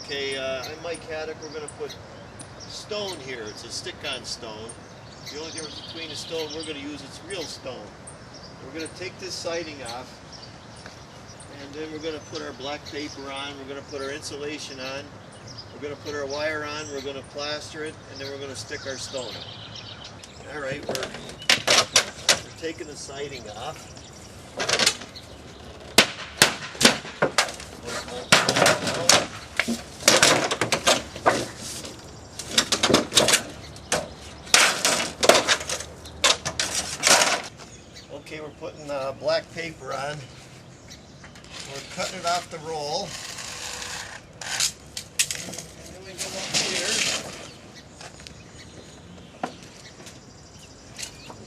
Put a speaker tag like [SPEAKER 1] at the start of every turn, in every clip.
[SPEAKER 1] Okay, I'm Mike Haduck. We're going to put stone here. It's a stick-on stone. The only difference between the stone we're going to use is real stone. We're going to take this siding off, and then we're going to put our black paper on. We're going to put our insulation on. We're going to put our wire on. We're going to plaster it, and then we're going to stick our stone on. All right, we're taking the siding off. Okay, we're putting black paper on. We're cutting it off the roll. And then we go up here.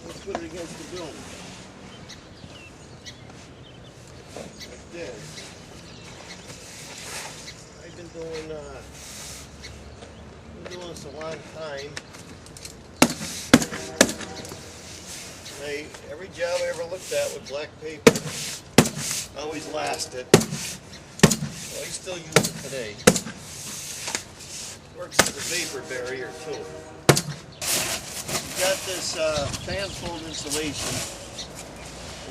[SPEAKER 1] We'll put it against the building. Like this. I've been doing this a long time. Every job I ever looked at with black paper always lasted. So I still use it today. Works as a vapor barrier too. We got this fan fold insulation.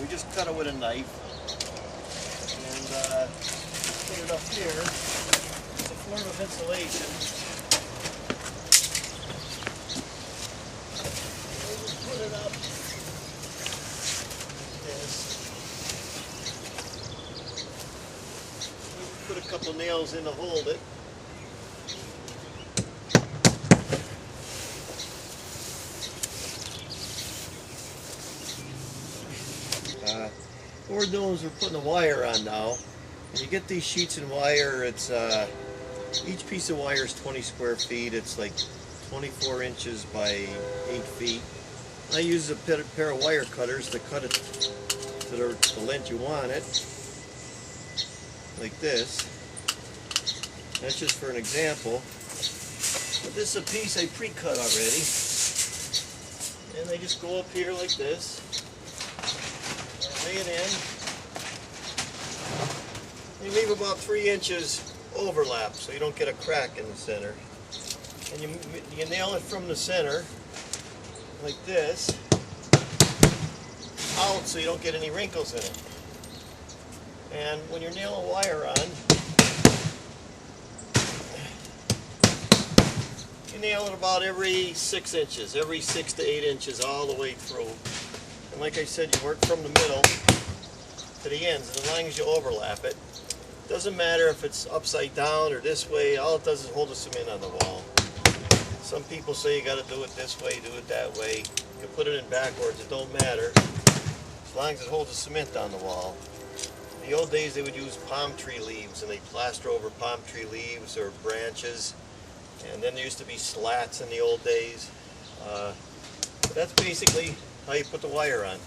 [SPEAKER 1] We just cut it with a knife and put it up here. It's a form of insulation. And we put it up. Put a couple nails in to hold it. What we're doing is we're putting the wire on now. When you get these sheets in wire, it's each piece of wire is 20 square feet. It's like 24 inches by 8 feet. I use a pair of wire cutters to cut it to the length you want it. Like this. That's just for an example. But this is a piece I pre-cut already. And I just go up here like this. Lay it in. You leave about 3 inches overlap so you don't get a crack in the center. And you nail it from the center like this out so you don't get any wrinkles in it. And when you're nailing wire on, you nail it about every 6 inches, every 6 to 8 inches all the way through. And like I said, you work from the middle to the ends, and as long as you overlap it, doesn't matter if it's upside down or this way, all it does is hold the cement on the wall. Some people say you got to do it this way, do it that way. You put it in backwards, it don't matter, as long as it holds the cement on the wall. In the old days they would use palm tree leaves and they'd plaster over palm tree leaves or branches, and then there used to be slats in the old days. But that's basically how you put the wire on.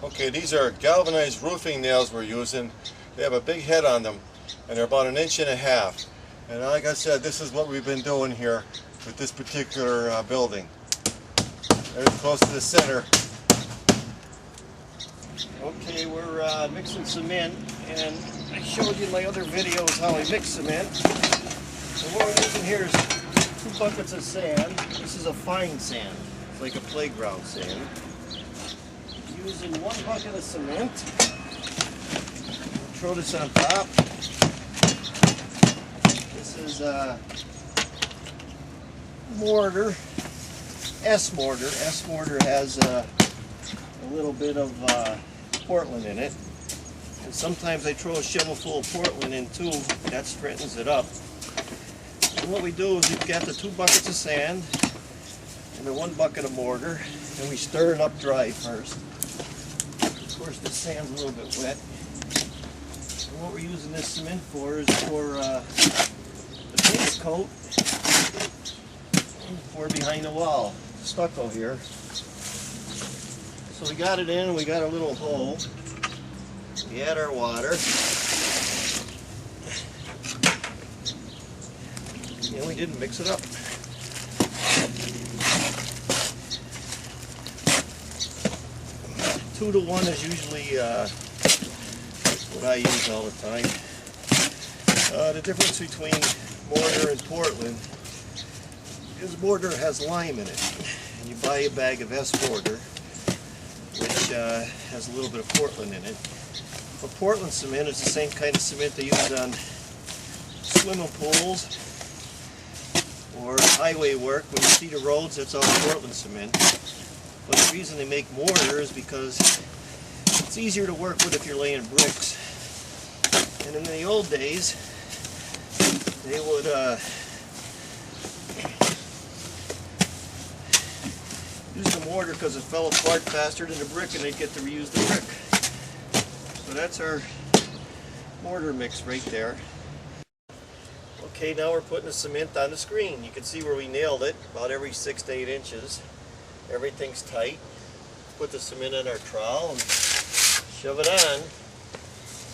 [SPEAKER 2] Okay, these are galvanized roofing nails we're using. They have a big head on them and they're about 1.5 inches. And like I said, this is what we've been doing here with this particular building. Very close to the center.
[SPEAKER 1] Okay, we're mixing cement, and I showed you in my other videos how I mix cement. And what we're using here is 2 buckets of sand. This is a fine sand, it's like a playground sand. Using 1 bucket of cement. Throw this on top. This is mortar, S-mortar. S-mortar has a little bit of Portland in it, and sometimes I throw a shovel full of Portland in too. That straightens it up. And what we do is we've got the 2 buckets of sand and the 1 bucket of mortar, and we stir it up dry first. Of course, this sand's a little bit wet. And what we're using this cement for is for the base coat for behind the wall, stucco here. So we got it in, and we got a little hole. We add our water. And we didn't mix it up. 2 to 1 is usually what I use all the time. The difference between mortar and Portland is mortar has lime in it. And you buy a bag of S mortar, which has a little bit of Portland in it. But Portland cement is the same kind of cement they use on swimming pools or highway work. When you see the roads, that's all Portland cement. But the reason they make mortar is because it's easier to work with if you're laying bricks. And in the old days, they would use the mortar because it fell apart faster than the brick, and they'd get to reuse the brick. So that's our mortar mix right there. Okay, now we're putting the cement on the screen. You can see where we nailed it, about every 6 to 8 inches. Everything's tight. Put the cement in our trowel and shove it on.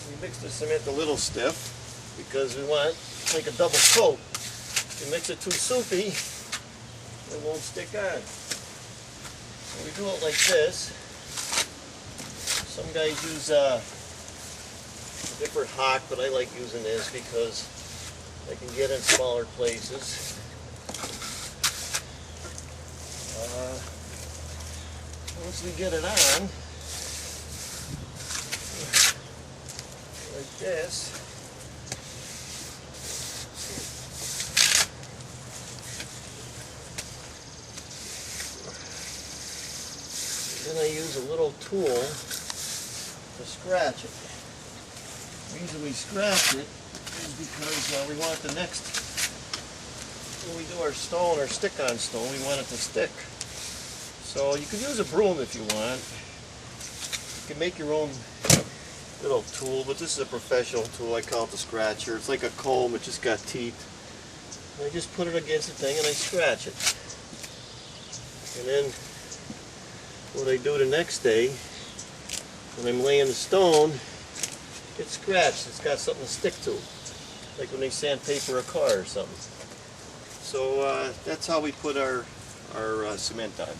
[SPEAKER 1] We mix the cement a little stiff because we want to make a double coat. If you mix it too soupy, it won't stick on. So we do it like this. Some guys use a different Haduck, but I like using this because I can get in smaller places. Once we get it on, like this, then I use a little tool to scratch it. The reason we scratch it is because we want the next, when we do our stone or stick-on stone, we want it to stick. So you can use a broom if you want. You can make your own little tool, but this is a professional tool. I call it the scratcher. It's like a comb, it just got teeth. And I just put it against the thing and I scratch it. And then what I do the next day, when I'm laying the stone, it's scratched. It's got something to stick to, like when they sandpaper a car or something. So that's how we put our cement on.